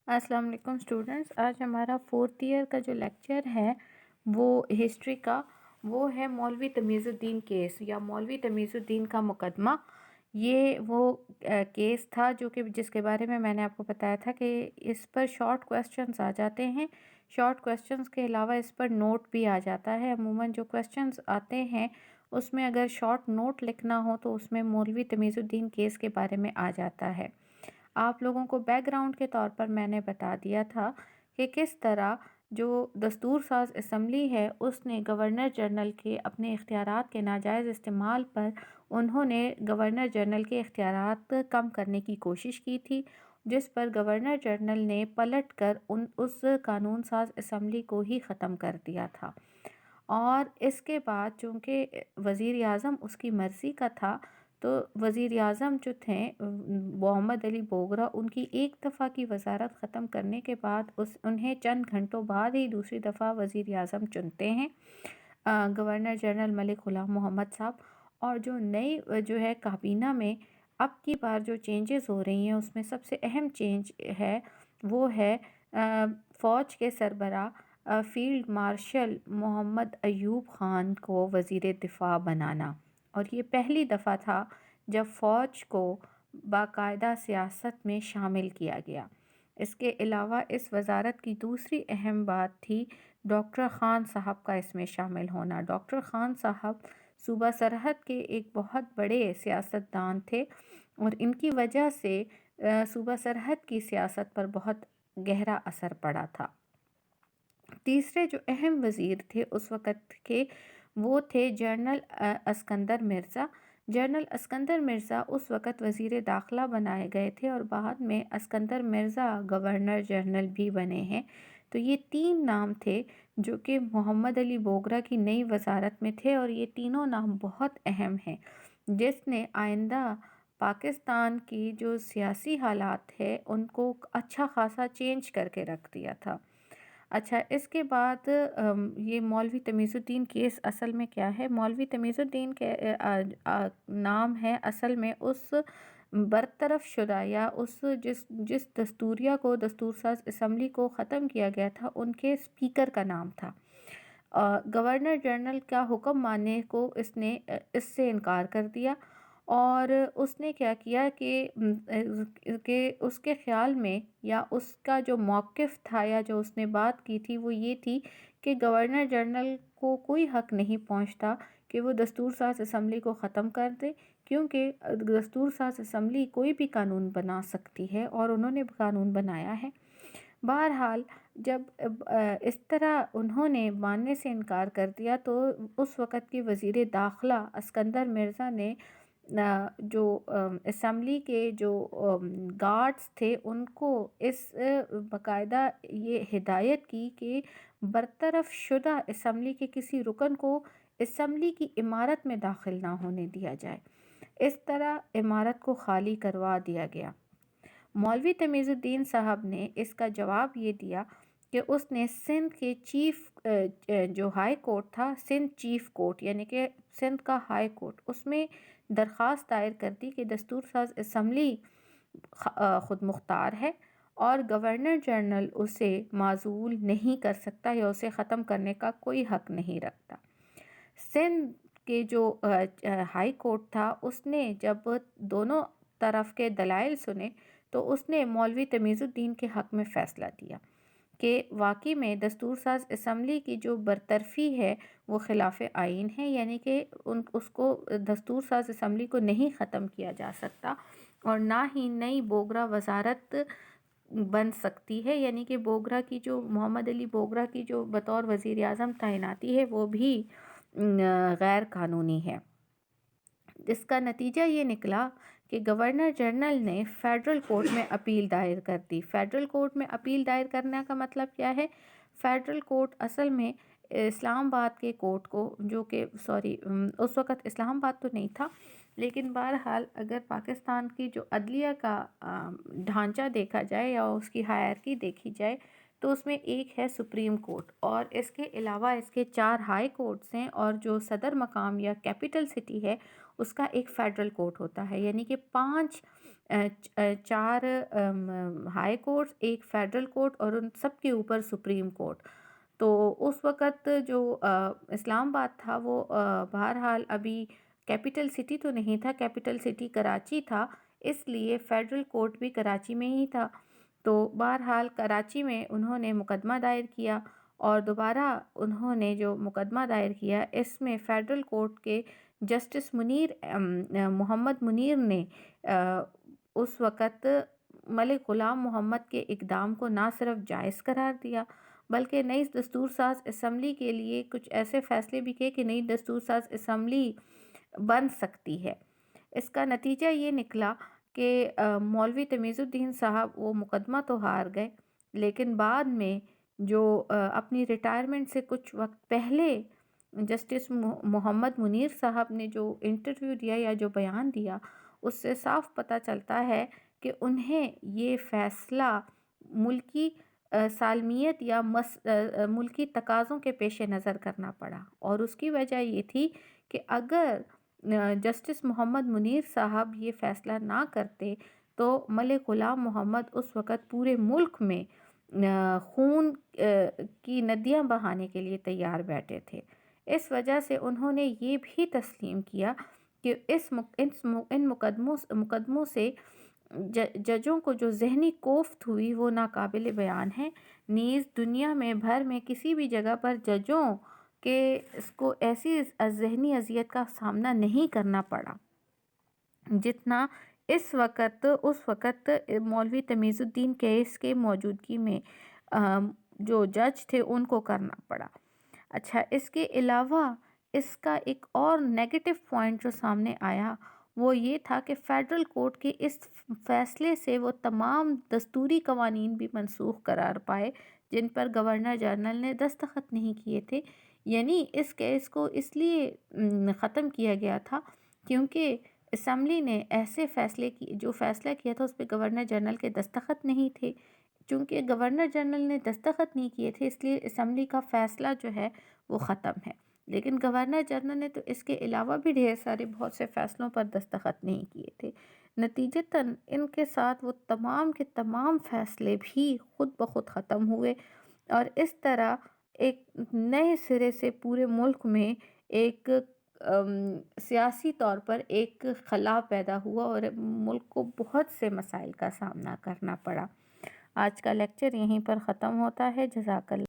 السلام علیکم اسٹوڈنٹس، آج ہمارا 4th ایئر کا جو لیکچر ہے وہ ہسٹری کا وہ ہے مولوی تمیز الدین کیس یا مولوی تمیز الدین کا مقدمہ۔ یہ وہ کیس تھا جو کہ جس کے بارے میں نے آپ کو بتایا تھا کہ اس پر شارٹ کویسچنز آ جاتے ہیں۔ شارٹ کویسچنز کے علاوہ اس پر نوٹ بھی آ جاتا ہے۔ عموماً جو کویسچنز آتے ہیں اس میں اگر شارٹ نوٹ لکھنا ہو تو اس میں مولوی تمیز الدین کیس کے بارے میں آ جاتا ہے۔ آپ لوگوں کو بیک گراؤنڈ کے طور پر میں نے بتا دیا تھا کہ کس طرح جو دستور ساز اسمبلی ہے اس نے گورنر جنرل کے اپنے اختیارات کے ناجائز استعمال پر انہوں نے گورنر جنرل کے اختیارات کم کرنے کی کوشش کی تھی، جس پر گورنر جنرل نے پلٹ کر اس قانون ساز اسمبلی کو ہی ختم کر دیا تھا۔ اور اس کے بعد چونکہ وزیر اعظم اس کی مرضی کا تھا تو وزیر اعظم جو تھے محمد علی بوگرا، ان کی ایک دفعہ کی وزارت ختم کرنے کے بعد انہیں چند گھنٹوں بعد ہی دوسری دفعہ وزیر اعظم چنتے ہیں گورنر جنرل ملک غلام محمد صاحب۔ اور جو نئی جو ہے کابینہ میں اب کی بار جو چینجز ہو رہی ہیں اس میں سب سے اہم چینج ہے وہ ہے فوج کے سربراہ فیلڈ مارشل محمد ایوب خان کو وزیر دفاع بنانا، اور یہ پہلی دفعہ تھا جب فوج کو باقاعدہ سیاست میں شامل کیا گیا۔ اس کے علاوہ اس وزارت کی دوسری اہم بات تھی ڈاکٹر خان صاحب کا اس میں شامل ہونا۔ ڈاکٹر خان صاحب صوبہ سرحد کے ایک بہت بڑے سیاستدان تھے اور ان کی وجہ سے صوبہ سرحد کی سیاست پر بہت گہرا اثر پڑا تھا۔ تیسرے جو اہم وزیر تھے اس وقت کے وہ تھے جنرل اسکندر مرزا۔ جنرل اسکندر مرزا اس وقت وزیر داخلہ بنائے گئے تھے اور بعد میں اسکندر مرزا گورنر جنرل بھی بنے ہیں۔ تو یہ تین نام تھے جو کہ محمد علی بوگرا کی نئی وزارت میں تھے، اور یہ تینوں نام بہت اہم ہیں جس نے آئندہ پاکستان کی جو سیاسی حالات ہے ان کو اچھا خاصا چینج کر کے رکھ دیا تھا۔ اچھا، اس کے بعد یہ مولوی تمیز الدین کیس اصل میں کیا ہے؟ مولوی تمیز الدین کے نام ہے اصل میں اس برطرف شدہ یا جس دستوریہ کو دستور ساز اسمبلی کو ختم کیا گیا تھا ان کے اسپیکر کا نام تھا۔ گورنر جنرل کا حکم ماننے کو اس نے اس سے انکار کر دیا، اور اس نے کیا کیا کہ اس کے خیال میں یا اس کا جو موقف تھا یا جو اس نے بات کی تھی وہ یہ تھی کہ گورنر جنرل کو کوئی حق نہیں پہنچتا کہ وہ دستور ساز اسمبلی کو ختم کر دے، کیونکہ دستور ساز اسمبلی کوئی بھی قانون بنا سکتی ہے اور انہوں نے قانون بنایا ہے۔ بہرحال جب اس طرح انہوں نے ماننے سے انکار کر دیا تو اس وقت کے وزیر داخلہ اسکندر مرزا نے جو اسمبلی کے جو گارڈز تھے ان کو اس باقاعدہ یہ ہدایت کی کہ برطرف شدہ اسمبلی کے کسی رکن کو اسمبلی کی عمارت میں داخل نہ ہونے دیا جائے۔ اس طرح عمارت کو خالی کروا دیا گیا۔ مولوی تمیز الدین صاحب نے اس کا جواب یہ دیا کہ اس نے سندھ کے چیف جو ہائی کورٹ تھا، سندھ چیف کورٹ یعنی کہ سندھ کا ہائی کورٹ، اس میں درخواست دائر کر دی کہ دستور ساز اسمبلی خود مختار ہے اور گورنر جنرل اسے معزول نہیں کر سکتا یا اسے ختم کرنے کا کوئی حق نہیں رکھتا۔ سندھ کے جو ہائی کورٹ تھا اس نے جب دونوں طرف کے دلائل سنے تو اس نے مولوی تمیز الدین کے حق میں فیصلہ دیا کہ واقعی میں دستور ساز اسمبلی کی جو برطرفی ہے وہ خلاف آئین ہے، یعنی کہ اس کو دستور ساز اسمبلی کو نہیں ختم کیا جا سکتا اور نہ ہی نئی بوگرا وزارت بن سکتی ہے، یعنی کہ بوگرا کی جو محمد علی بوگرا کی جو بطور وزیر اعظم تعیناتی ہے وہ بھی غیر قانونی ہے۔ اس کا نتیجہ یہ نکلا کہ گورنر جنرل نے فیڈرل کورٹ میں اپیل دائر کر دی۔ فیڈرل کورٹ میں اپیل دائر کرنے کا مطلب کیا ہے؟ فیڈرل کورٹ اصل میں اسلام آباد کے کورٹ کو جو کہ اس وقت اسلام آباد تو نہیں تھا، لیکن بہرحال اگر پاکستان کی جو عدلیہ کا ڈھانچہ دیکھا جائے یا اس کی ہائرارکی دیکھی جائے تو اس میں ایک ہے سپریم کورٹ، اور اس کے علاوہ اس کے 4 ہائی کورٹس ہیں، اور جو صدر مقام یا کیپٹل سٹی ہے اس کا ایک فیڈرل کورٹ ہوتا ہے، یعنی کہ 5 4 ہائی کورٹس، ایک فیڈرل کورٹ اور ان سب کے اوپر سپریم کورٹ۔ تو اس وقت جو اسلام آباد تھا وہ بہرحال ابھی کیپٹل سٹی تو نہیں تھا، کیپٹل سٹی کراچی تھا، اس لیے فیڈرل کورٹ بھی کراچی میں ہی تھا۔ تو بہرحال کراچی میں انہوں نے مقدمہ دائر کیا، اور دوبارہ انہوں نے جو مقدمہ دائر کیا اس میں فیڈرل کورٹ کے جسٹس محمد منیر نے اس وقت ملک غلام محمد کے اقدام کو نہ صرف جائز قرار دیا بلکہ نئی دستور ساز اسمبلی کے لیے کچھ ایسے فیصلے بھی کیے کہ نئی دستور ساز اسمبلی بن سکتی ہے۔ اس کا نتیجہ یہ نکلا کہ مولوی تمیز الدین صاحب وہ مقدمہ تو ہار گئے، لیکن بعد میں جو اپنی ریٹائرمنٹ سے کچھ وقت پہلے جسٹس محمد منیر صاحب نے جو انٹرویو دیا یا جو بیان دیا، اس سے صاف پتہ چلتا ہے کہ انہیں یہ فیصلہ ملکی سالمیت یا ملکی تقاضوں کے پیش نظر کرنا پڑا، اور اس کی وجہ یہ تھی کہ اگر جسٹس محمد منیر صاحب یہ فیصلہ نہ کرتے تو ملک غلام محمد اس وقت پورے ملک میں خون کی ندیاں بہانے کے لیے تیار بیٹھے تھے۔ اس وجہ سے انہوں نے یہ بھی تسلیم کیا کہ ان مقدموں سے ججوں کو جو ذہنی کوفت ہوئی وہ ناقابل بیان ہے، نیز دنیا میں بھر میں کسی بھی جگہ پر ججوں کہ اس کو ایسی ذہنی اذیت کا سامنا نہیں کرنا پڑا جتنا اس وقت مولوی تمیز الدین کیس کے موجودگی میں جو جج تھے ان کو کرنا پڑا۔ اچھا، اس کے علاوہ اس کا ایک اور نیگیٹو پوائنٹ جو سامنے آیا وہ یہ تھا کہ فیڈرل کورٹ کے اس فیصلے سے وہ تمام دستوری قوانین بھی منسوخ قرار پائے جن پر گورنر جنرل نے دستخط نہیں کیے تھے۔ یعنی اس کیس کو اس لیے ختم کیا گیا تھا کیونکہ اسمبلی نے ایسے جو فیصلہ کیا تھا اس پہ گورنر جنرل کے دستخط نہیں تھے۔ چونکہ گورنر جنرل نے دستخط نہیں کیے تھے اس لیے اسمبلی کا فیصلہ جو ہے وہ ختم ہے، لیکن گورنر جنرل نے تو اس کے علاوہ بھی ڈھیر سارے بہت سے فیصلوں پر دستخط نہیں کیے تھے۔ نتیجتاً ان کے ساتھ وہ تمام کے تمام فیصلے بھی خود بخود ختم ہوئے، اور اس طرح ایک نئے سرے سے پورے ملک میں ایک سیاسی طور پر ایک خلا پیدا ہوا اور ملک کو بہت سے مسائل کا سامنا کرنا پڑا۔ آج کا لیکچر یہیں پر ختم ہوتا ہے۔ جزاک اللہ۔